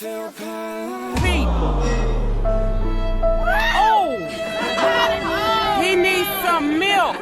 People. Oh! He needs some milk.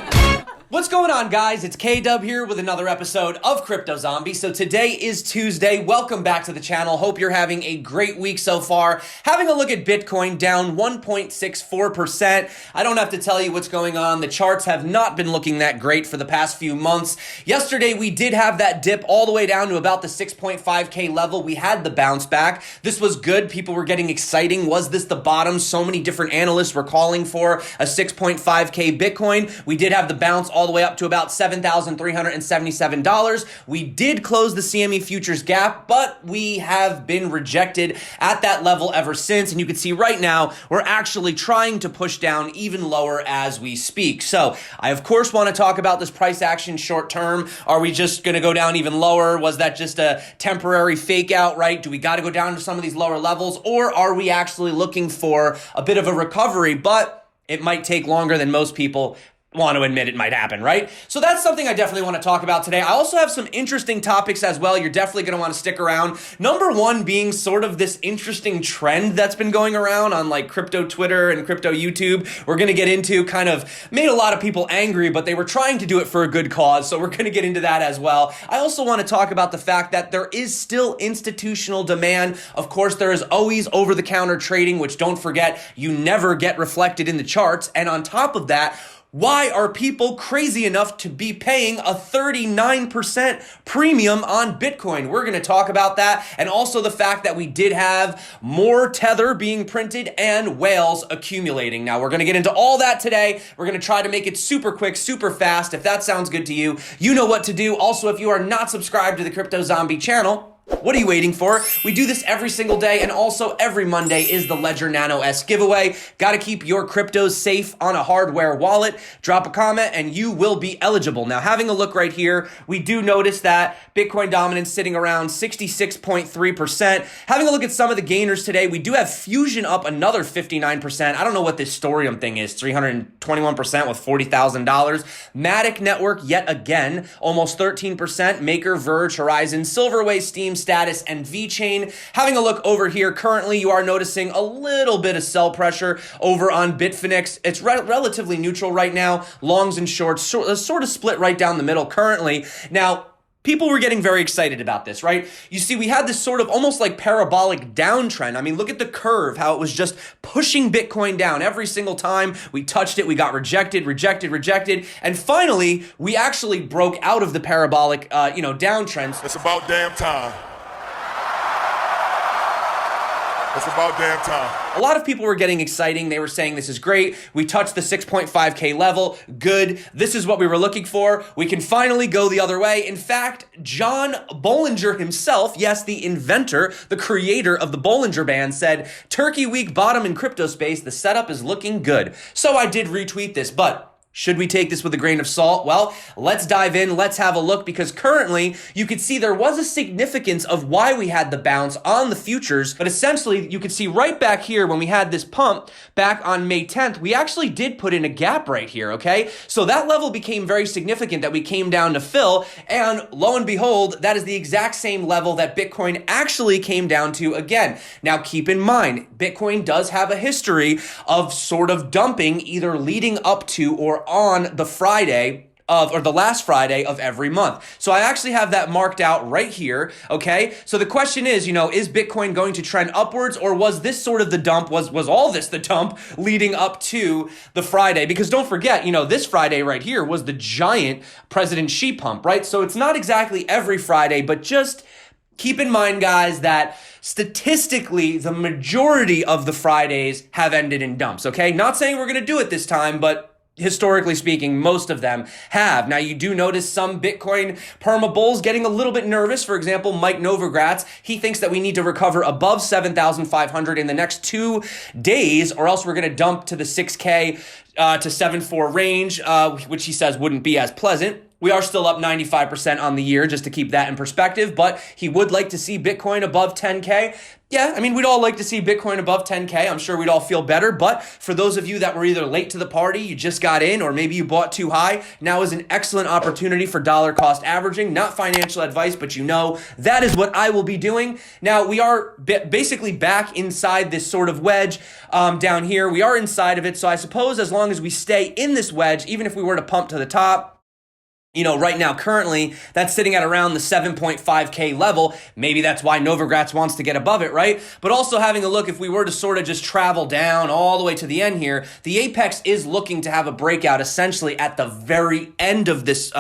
What's going on, guys? It's K-Dub here with another episode of Crypto Zombie. So today is Tuesday. Welcome back to the channel. Hope you're having a great week so far. Having a look at Bitcoin, down 1.64%. I don't have to tell you what's going on. The charts have not been looking that great for the past few months. Yesterday, we did have that dip all the way down to about the 6.5K level. We had the bounce back. This was good. People were getting exciting. Was this the bottom? So many different analysts were calling for a 6.5K Bitcoin. We did have the bounce all the way up to about $7,377. We did close the CME futures gap, but we have been rejected at that level ever since. And you can see right now, we're actually trying to push down even lower as we speak. So I, of course, want to talk about this price action short term. Are we just going to go down even lower? Was that just a temporary fake out, right? Do we got to go down to some of these lower levels, or are we actually looking for a bit of a recovery? But it might take longer than most people want to admit it might happen, right? So that's something I definitely want to talk about today. I also have some interesting topics as well. You're definitely going to want to stick around. Number one being sort of this interesting trend that's been going around on like crypto Twitter and crypto YouTube. We're going to get into kind of made a lot of people angry, but they were trying to do it for a good cause. So we're going to get into that as well. I also want to talk about the fact that there is still institutional demand. Of course, there is always over-the-counter trading, which don't forget, you never get reflected in the charts. And on top of that, why are people crazy enough to be paying a 39% premium on Bitcoin? We're going to talk about that, and also the fact that we did have more Tether being printed and whales accumulating. Now, we're going to get into all that today. We're going to try to make it super quick, super fast. If that sounds good to you, you know what to do. Also, if you are not subscribed to the Crypto Zombie channel, what are you waiting for? We do this every single day, and also every Monday is the Ledger Nano S giveaway. Got to keep your cryptos safe on a hardware wallet. Drop a comment and you will be eligible. Now, having a look right here, we do notice that Bitcoin dominance sitting around 66.3%. Having a look at some of the gainers today, we do have Fusion up another 59%. I don't know what this Storium thing is, 321% with $40,000. MATIC Network, yet again, almost 13%. Maker, Verge, Horizon, Silverway, Steam, Status, and VeChain. Having a look over here, currently you are noticing a little bit of sell pressure over on Bitfinex. It's relatively neutral right now. Longs and shorts sort of split right down the middle currently. Now, people were getting very excited about this, right? You see, we had this sort of almost like parabolic downtrend. I mean, look at the curve, how it was just pushing Bitcoin down every single time we touched it. We got rejected. And finally, we actually broke out of the parabolic, downtrends. It's about damn time. It's about damn time. A lot of people were getting exciting. They were saying, this is great. We touched the 6.5K level. Good. This is what we were looking for. We can finally go the other way. In fact, John Bollinger himself, yes, the inventor, the creator of the Bollinger Band, said, Turkey Week bottom in crypto space. The setup is looking good. So I did retweet this, but should we take this with a grain of salt? Well, let's dive in. Let's have a look, because currently you could see there was a significance of why we had the bounce on the futures. But essentially, you could see right back here when we had this pump back on May 10th, we actually did put in a gap right here, okay? So that level became very significant that we came down to fill. And lo and behold, that is the exact same level that Bitcoin actually came down to again. Now, keep in mind, Bitcoin does have a history of sort of dumping either leading up to or on the Friday or the last Friday of every month. So I actually have that marked out right here, okay? So the question is, is Bitcoin going to trend upwards, or was this sort of the dump, was all this the dump leading up to the Friday? Because don't forget, this Friday right here was the giant President Xi pump, right? So it's not exactly every Friday, but just keep in mind, guys, that statistically, the majority of the Fridays have ended in dumps, okay? Not saying we're going to do it this time, but historically speaking, most of them have. Now, you do notice some Bitcoin perma bulls getting a little bit nervous. For example, Mike Novogratz, he thinks that we need to recover above 7,500 in the next 2 days, or else we're going to dump to the 6K to 7.4 range, which he says wouldn't be as pleasant. We are still up 95% on the year, just to keep that in perspective, but he would like to see Bitcoin above 10K. Yeah, I mean, we'd all like to see Bitcoin above 10K. I'm sure we'd all feel better, but for those of you that were either late to the party, you just got in, or maybe you bought too high, now is an excellent opportunity for dollar cost averaging. Not financial advice, but you know, that is what I will be doing. Now, we are basically back inside this sort of wedge down here. We are inside of it, so I suppose as long as we stay in this wedge, even if we were to pump to the top, you know, right now, currently, that's sitting at around the 7.5K level. Maybe that's why Novogratz wants to get above it, right? But also having a look, if we were to sort of just travel down all the way to the end here, the apex is looking to have a breakout essentially at the very end of this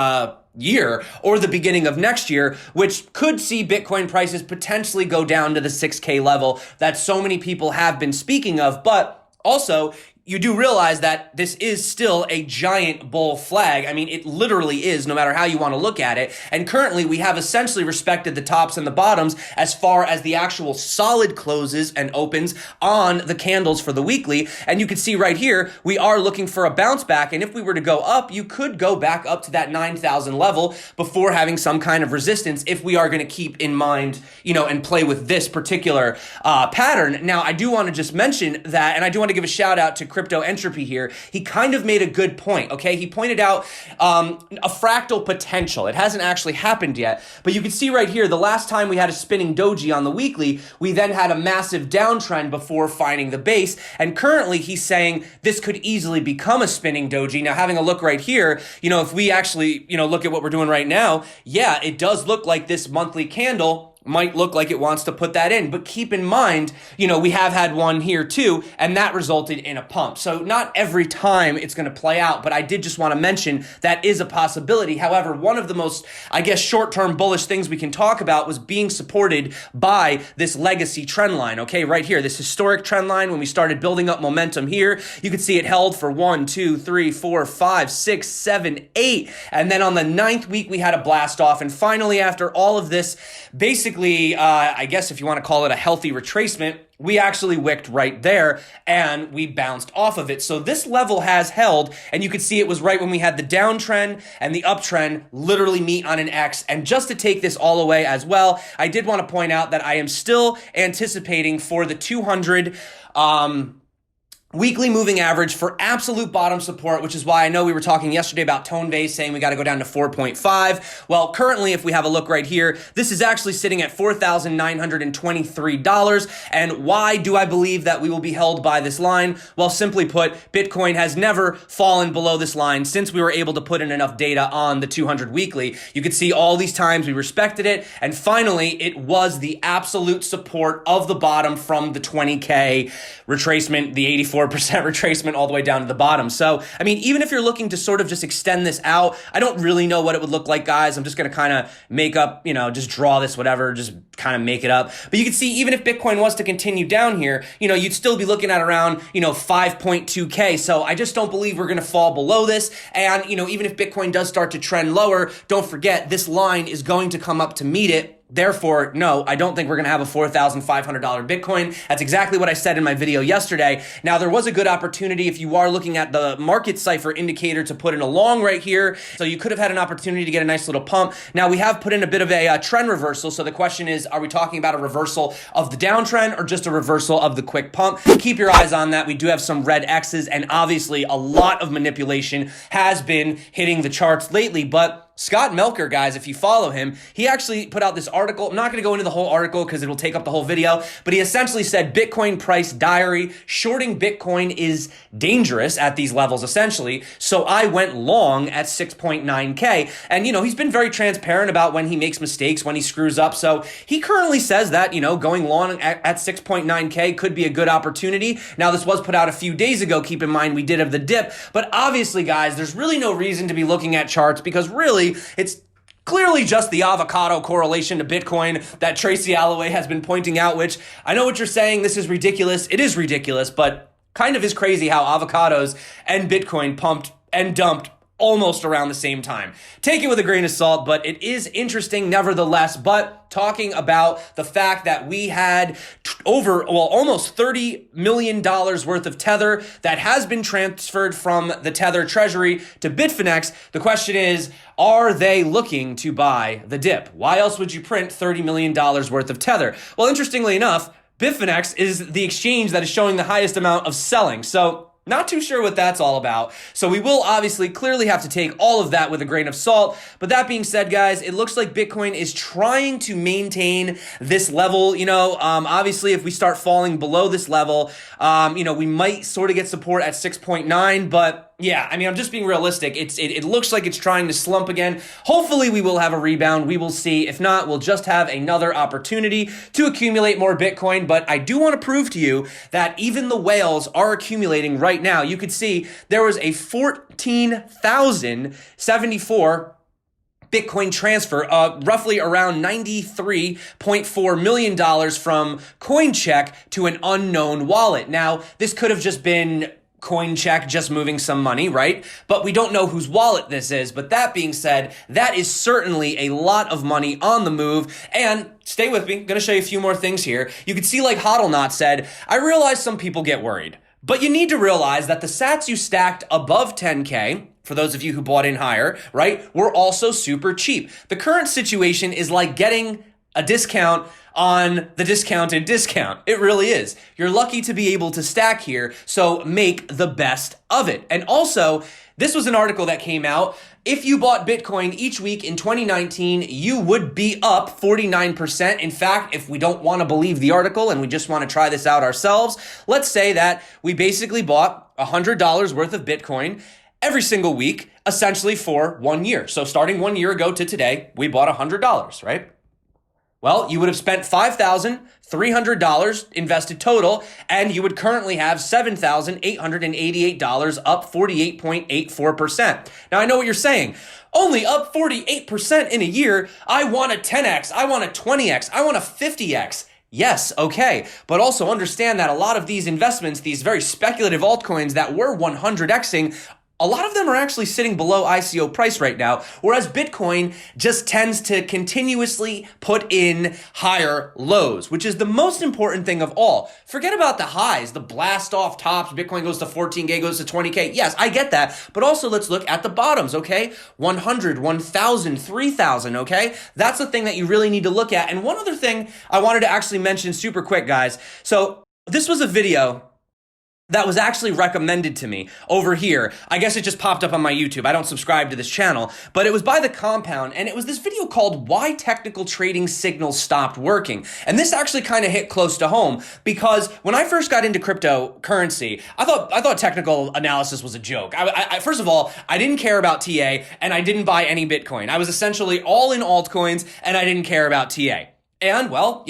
year or the beginning of next year, which could see Bitcoin prices potentially go down to the 6K level that so many people have been speaking of. But also, you do realize that this is still a giant bull flag. I mean, it literally is, no matter how you want to look at it. And currently, we have essentially respected the tops and the bottoms as far as the actual solid closes and opens on the candles for the weekly. And you can see right here, we are looking for a bounce back. And if we were to go up, you could go back up to that 9,000 level before having some kind of resistance if we are going to keep in mind, you know, and play with this particular pattern. Now, I do want to just mention that, and I do want to give a shout out to Crypto Entropy here. He kind of made a good point, okay? He pointed out a fractal potential. It hasn't actually happened yet, but you can see right here, the last time we had a spinning doji on the weekly, we then had a massive downtrend before finding the base, and currently he's saying this could easily become a spinning doji. Now, having a look right here, you know, if we actually, you know, look at what we're doing right now, yeah, it does look like this monthly candle might look like it wants to put that in. But keep in mind, you know, we have had one here too, and that resulted in a pump. So not every time it's going to play out, but I did just want to mention that is a possibility. However, one of the most, I guess, short-term bullish things we can talk about was being supported by this legacy trend line, okay? Right here, this historic trend line, when we started building up momentum here, you could see it held for 1, 2, 3, 4, 5, 6, 7, 8. And then on the 9th week, we had a blast off. And finally, after all of this, basically, I guess if you want to call it a healthy retracement, we actually wicked right there and we bounced off of it. So this level has held, and you could see it was right when we had the downtrend and the uptrend literally meet on an X. And just to take this all away as well, I did want to point out that I am still anticipating for the 200 weekly moving average for absolute bottom support, which is why I know we were talking yesterday about tone base saying we got to go down to 4.5. Well, currently, if we have a look right here, this is actually sitting at $4,923. And why do I believe that we will be held by this line? Well, simply put, Bitcoin has never fallen below this line since we were able to put in enough data on the 200 weekly. You could see all these times we respected it. And finally, it was the absolute support of the bottom from the 20K retracement, the 84% retracement all the way down to the bottom. So, I mean, even if you're looking to sort of just extend this out, I don't really know what it would look like, guys. I'm just going to kind of make up, you know, just draw this, whatever, just kind of make it up. But you can see, even if Bitcoin was to continue down here, you know, you'd still be looking at around, you know, 5.2K. So I just don't believe we're going to fall below this. And, you know, even if Bitcoin does start to trend lower, don't forget, this line is going to come up to meet it. Therefore, no, I don't think we're going to have a $4,500 Bitcoin. That's exactly what I said in my video yesterday. Now, there was a good opportunity if you are looking at the market cipher indicator to put in a long right here. So you could have had an opportunity to get a nice little pump. Now, we have put in a bit of a trend reversal. So the question is, are we talking about a reversal of the downtrend or just a reversal of the quick pump? Keep your eyes on that. We do have some red X's, and obviously a lot of manipulation has been hitting the charts lately. But Scott Melker, guys, if you follow him, he actually put out this article. I'm not going to go into the whole article because it will take up the whole video, but he essentially said Bitcoin price diary, shorting Bitcoin is dangerous at these levels, essentially. So I went long at 6.9K. And, you know, he's been very transparent about when he makes mistakes, when he screws up. So he currently says that, you know, going long at 6.9K could be a good opportunity. Now, this was put out a few days ago. Keep in mind, we did have the dip. But obviously, guys, there's really no reason to be looking at charts because really, it's clearly just the avocado correlation to Bitcoin that Tracy Alloway has been pointing out, which I know what you're saying, this is ridiculous. It is ridiculous, but kind of is crazy how avocados and Bitcoin pumped and dumped almost around the same time. Take it with a grain of salt, but it is interesting nevertheless. But talking about the fact that we had almost $30 million worth of Tether that has been transferred from the Tether treasury to Bitfinex, the question is, are they looking to buy the dip? Why else would you print $30 million worth of Tether? Well, interestingly enough, Bitfinex is the exchange that is showing the highest amount of selling. So not too sure what that's all about. So we will obviously clearly have to take all of that with a grain of salt. But that being said, guys, it looks like Bitcoin is trying to maintain this level. Obviously, if we start falling below this level, we might sort of get support at 6.9. But yeah, I mean, I'm just being realistic. It looks like it's trying to slump again. Hopefully, we will have a rebound. We will see. If not, we'll just have another opportunity to accumulate more Bitcoin. But I do want to prove to you that even the whales are accumulating right now. You could see there was a 14,074 Bitcoin transfer, roughly around $93.4 million from CoinCheck to an unknown wallet. Now, this could have just been CoinCheck just moving some money, right? But we don't know whose wallet this is. But that being said, that is certainly a lot of money on the move. And stay with me, I'm going to show you a few more things here. You can see, like HODLNOT said, I realize some people get worried, but you need to realize that the sats you stacked above 10K, for those of you who bought in higher, right, were also super cheap. The current situation is like getting a discount on the discounted discount. It really is. You're lucky to be able to stack here, so make the best of it. And also, this was an article that came out. If you bought Bitcoin each week in 2019, you would be up 49%. In fact, if we don't want to believe the article and we just want to try this out ourselves, let's say that we basically bought $100 worth of Bitcoin every single week, essentially for 1 year. So starting 1 year ago to today, we bought $100, right? Well, you would have spent $5,300 invested total, and you would currently have $7,888, up 48.84%. Now, I know what you're saying. Only up 48% in a year. I want a 10x, I want a 20x, I want a 50x. Yes, okay, but also understand that a lot of these investments, these very speculative altcoins that were 100xing, a lot of them are actually sitting below ICO price right now, whereas Bitcoin just tends to continuously put in higher lows, which is the most important thing of all. Forget about the highs, the blast off tops, Bitcoin goes to 14K, goes to 20K. Yes, I get that, but also let's look at the bottoms, okay? 100, 1,000, 3,000, okay? That's the thing that you really need to look at. And one other thing I wanted to actually mention super quick, guys. So this was a video that was actually recommended to me over here. I guess it just popped up on my YouTube. I don't subscribe to this channel, but it was by The Compound, and it was this video called Why Technical Trading Signals Stopped Working. And this actually kind of hit close to home, because when I first got into cryptocurrency, I thought technical analysis was a joke. First of all, I didn't care about TA, and I didn't buy any Bitcoin. I was essentially all in altcoins, and I didn't care about TA. And, well,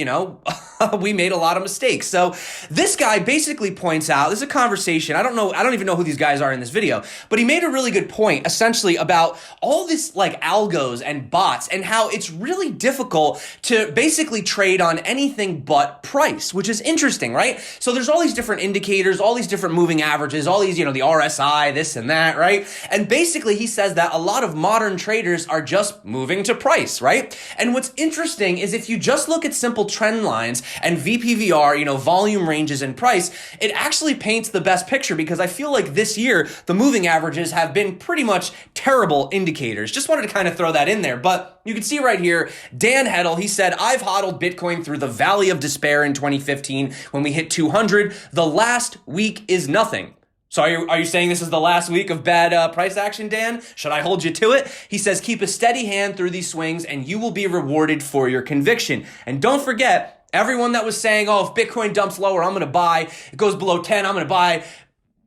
we made a lot of mistakes. So this guy basically points out, this is a conversation, I don't even know who these guys are in this video, but he made a really good point, essentially, about all this, like, algos and bots, and how it's really difficult to basically trade on anything but price, which is interesting, right? So there's all these different indicators, all these different moving averages, all these, the RSI, this and that, right? And basically, he says that a lot of modern traders are just moving to price, right? And what's interesting is if you just look at simple trend lines and VPVR, volume ranges and price, it actually paints the best picture, because I feel like this year, the moving averages have been pretty much terrible indicators. Just wanted to kind of throw that in there. But you can see right here, Dan Hedl, he said, I've hodled Bitcoin through the valley of despair in 2015 when we hit 200. The last week is nothing. So are you saying this is the last week of bad price action, Dan? Should I hold you to it? He says, keep a steady hand through these swings and you will be rewarded for your conviction. And don't forget, everyone that was saying, oh, if Bitcoin dumps lower, I'm going to buy. It goes below 10, I'm going to buy.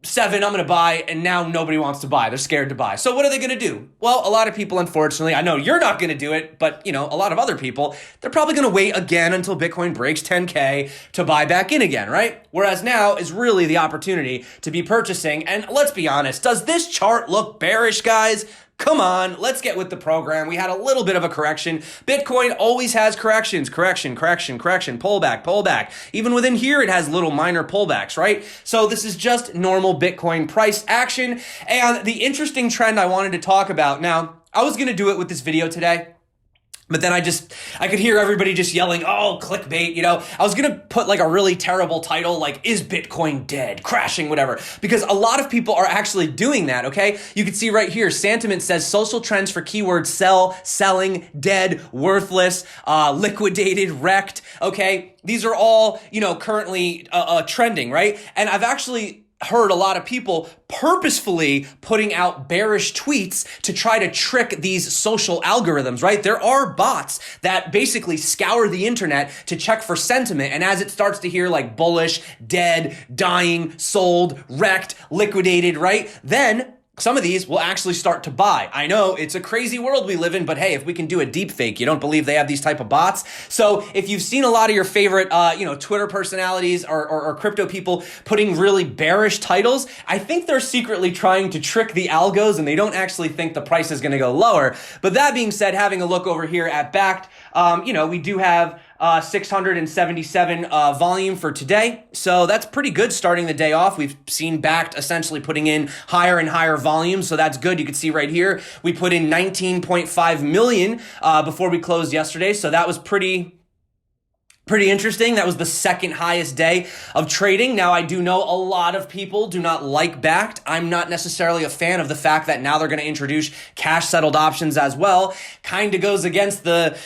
7, I'm going to buy, and now nobody wants to buy. They're scared to buy. So what are they going to do? Well, a lot of people, unfortunately, I know you're not going to do it, but, a lot of other people, they're probably going to wait again until Bitcoin breaks 10K to buy back in again, right? Whereas now is really the opportunity to be purchasing. And let's be honest, does this chart look bearish, guys? Come on, let's get with the program. We had a little bit of a correction. Bitcoin always has corrections. Correction, pullback. Even within here, it has little minor pullbacks, right? So this is just normal Bitcoin price action. And the interesting trend I wanted to talk about. Now, I was going to do it with this video today. But then I could hear everybody just yelling, oh, clickbait, you know. I was going to put like a really terrible title, like, is Bitcoin dead, crashing, whatever. Because a lot of people are actually doing that, okay? You can see right here, Santiment says social trends for keywords sell, selling, dead, worthless, liquidated, wrecked, okay? These are all, you know, currently trending, right? And I've actually heard a lot of people purposefully putting out bearish tweets to try to trick these social algorithms, right? There are bots that basically scour the internet to check for sentiment. And as it starts to hear like bullish, dead, dying, sold, wrecked, liquidated, right? Then some of these will actually start to buy. I know it's a crazy world we live in, but hey, if we can do a deep fake, you don't believe they have these type of bots? So if you've seen a lot of your favorite, Twitter personalities or crypto people putting really bearish titles, I think they're secretly trying to trick the algos and they don't actually think the price is going to go lower. But that being said, having a look over here at Backed, we do have 677 volume for today. So that's pretty good starting the day off. We've seen Backed essentially putting in higher and higher volume. So that's good. You can see right here, we put in 19.5 million before we closed yesterday. So that was pretty interesting. That was the second highest day of trading. Now, I do know a lot of people do not like Backed. I'm not necessarily a fan of the fact that now they're going to introduce cash settled options as well. Kind of goes against the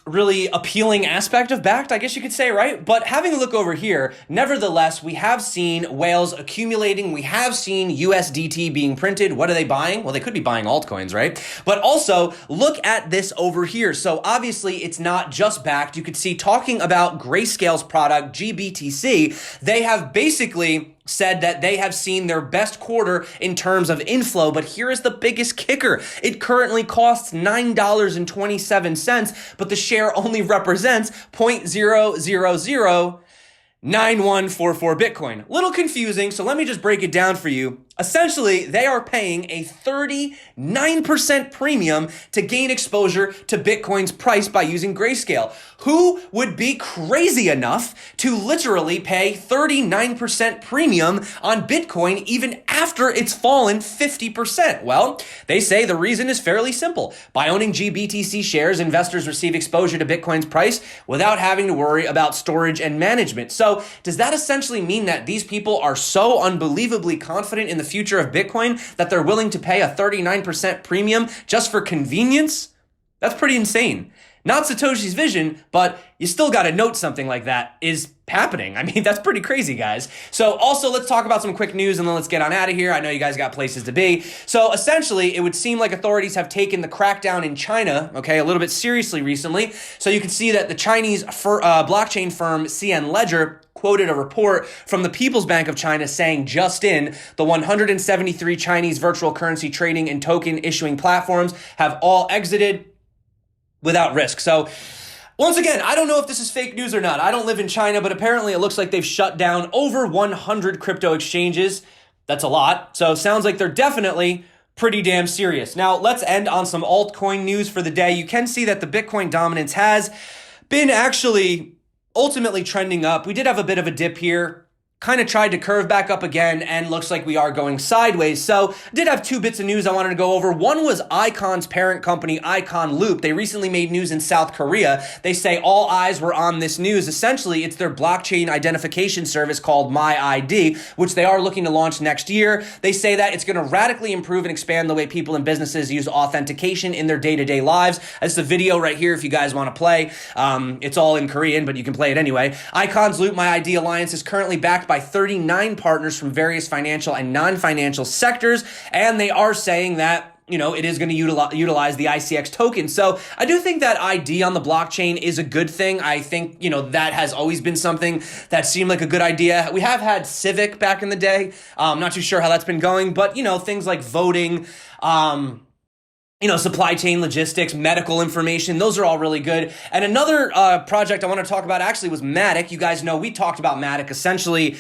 really appealing aspect of Backed, I guess you could say, right? But having a look over here, nevertheless, we have seen whales accumulating. We have seen USDT being printed. What are they buying? Well, they could be buying altcoins, right? But also, look at this over here. So obviously, it's not just Backed. You could see talking about Grayscale's product, GBTC, they have basically said that they have seen their best quarter in terms of inflow, but here is the biggest kicker. It currently costs $9.27, but the share only represents 0.0009144 Bitcoin. Little confusing, so let me just break it down for you. Essentially, they are paying a 39% premium to gain exposure to Bitcoin's price by using Grayscale. Who would be crazy enough to literally pay 39% premium on Bitcoin even after it's fallen 50%? Well, they say the reason is fairly simple. By owning GBTC shares, investors receive exposure to Bitcoin's price without having to worry about storage and management. So does that essentially mean that these people are so unbelievably confident in the future of Bitcoin that they're willing to pay a 39% premium just for convenience? That's pretty insane. Not Satoshi's vision, but you still got to note something like that is happening. I mean, that's pretty crazy, guys. So also, let's talk about some quick news and then let's get on out of here. I know you guys got places to be. So essentially, it would seem like authorities have taken the crackdown in China, okay, a little bit seriously recently. So you can see that the Chinese blockchain firm CN Ledger quoted a report from the People's Bank of China saying just in, the 173 Chinese virtual currency trading and token issuing platforms have all exited without risk. So once again, I don't know if this is fake news or not. I don't live in China, but apparently it looks like they've shut down over 100 crypto exchanges. That's a lot. So it sounds like they're definitely pretty damn serious. Now, let's end on some altcoin news for the day. You can see that the Bitcoin dominance has been actually ultimately trending up. We did have a bit of a dip here. Kind of tried to curve back up again and looks like we are going sideways. So I did have two bits of news I wanted to go over. One was Icon's parent company, ICONLOOP. They recently made news in South Korea. They say all eyes were on this news. Essentially, it's their blockchain identification service called myID, which they are looking to launch next year. They say that it's going to radically improve and expand the way people and businesses use authentication in their day-to-day lives. That's the video right here if you guys want to play. It's all in Korean, but you can play it anyway. Icon's Loop myID Alliance is currently backed by 39 partners from various financial and non-financial sectors, and they are saying that, you know, it is going to utilize the ICX token. So I do think that ID on the blockchain is a good thing. I think, you know, that has always been something that seemed like a good idea. We have had Civic back in the day. I'm not too sure how that's been going, but, you know, things like voting, supply chain logistics, medical information. Those are all really good. And another project I want to talk about actually was MATIC. You guys know we talked about MATIC essentially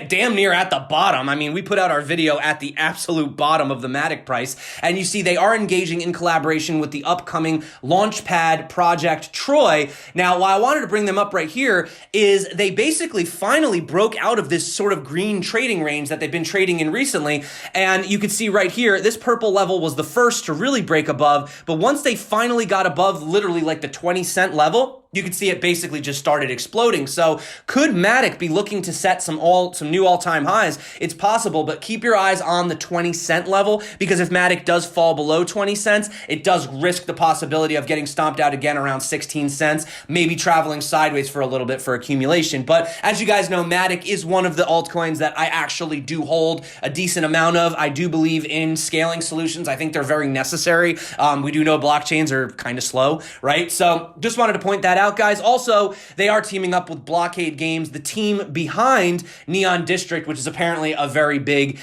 damn near at the bottom. I mean, we put out our video at the absolute bottom of the MATIC price. And you see they are engaging in collaboration with the upcoming Launchpad project Troy. Now, why I wanted to bring them up right here is they basically finally broke out of this sort of green trading range that they've been trading in recently. And you can see right here, this purple level was the first to really break above, but once they finally got above literally like the 20-cent level, you can see it basically just started exploding. So could MATIC be looking to set some new all-time highs? It's possible, but keep your eyes on the 20-cent level, because if MATIC does fall below 20 cents, it does risk the possibility of getting stomped out again around 16 cents, maybe traveling sideways for a little bit for accumulation. But as you guys know, MATIC is one of the altcoins that I actually do hold a decent amount of. I do believe in scaling solutions. I think they're very necessary. We do know blockchains are kind of slow, right? So just wanted to point that out, guys. Also, they are teaming up with Blockade Games, the team behind Neon District, which is apparently a very big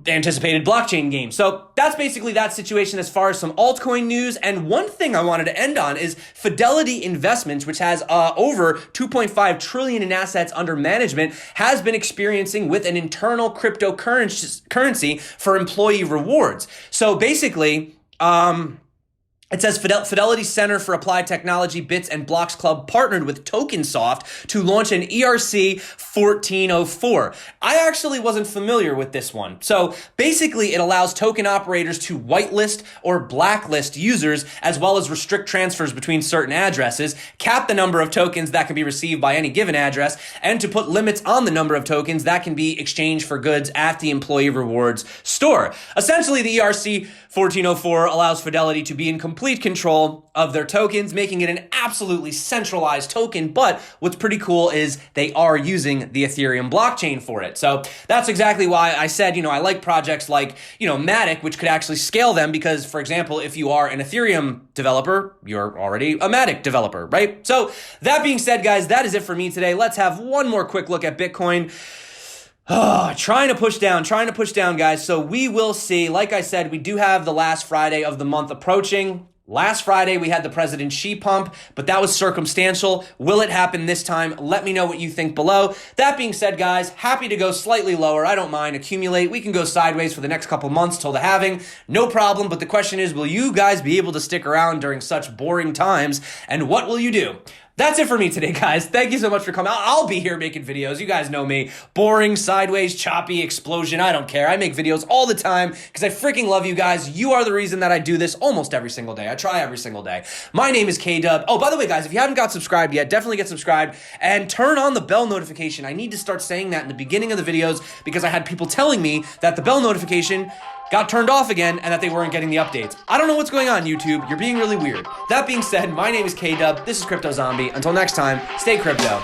anticipated blockchain game. So that's basically that situation as far as some altcoin news. And one thing I wanted to end on is Fidelity Investments, which has over 2.5 trillion in assets under management, has been experiencing with an internal cryptocurrency for employee rewards. So basically, it says Fidelity Center for Applied Technology, Bits and Blocks Club partnered with TokenSoft to launch an ERC 1404. I actually wasn't familiar with this one. So basically it allows token operators to whitelist or blacklist users, as well as restrict transfers between certain addresses, cap the number of tokens that can be received by any given address, and to put limits on the number of tokens that can be exchanged for goods at the employee rewards store. Essentially, the ERC 1404 allows Fidelity to be in complete control of their tokens, making it an absolutely centralized token. But what's pretty cool is they are using the Ethereum blockchain for it. So that's exactly why I said, I like projects like, MATIC, which could actually scale them, because, for example, if you are an Ethereum developer, you're already a MATIC developer, right? So that being said, guys, that is it for me today. Let's have one more quick look at Bitcoin. Trying to push down, guys. So we will see. Like I said, we do have the last Friday of the month approaching. Last Friday, we had the President Xi pump, but that was circumstantial. Will it happen this time? Let me know what you think below. That being said, guys, happy to go slightly lower. I don't mind. Accumulate. We can go sideways for the next couple months till the halving. No problem. But the question is, will you guys be able to stick around during such boring times? And what will you do? That's it for me today, guys. Thank you so much for coming. I'll be here making videos. You guys know me. Boring, sideways, choppy, explosion. I don't care. I make videos all the time because I freaking love you guys. You are the reason that I do this almost every single day. I try every single day. My name is K-Dub. Oh, by the way, guys, if you haven't got subscribed yet, definitely get subscribed and turn on the bell notification. I need to start saying that in the beginning of the videos because I had people telling me that the bell notification got turned off again and that they weren't getting the updates. I don't know what's going on, YouTube. You're being really weird. That being said, my name is K-Dub. This is Crypto Zombie. Until next time, stay crypto.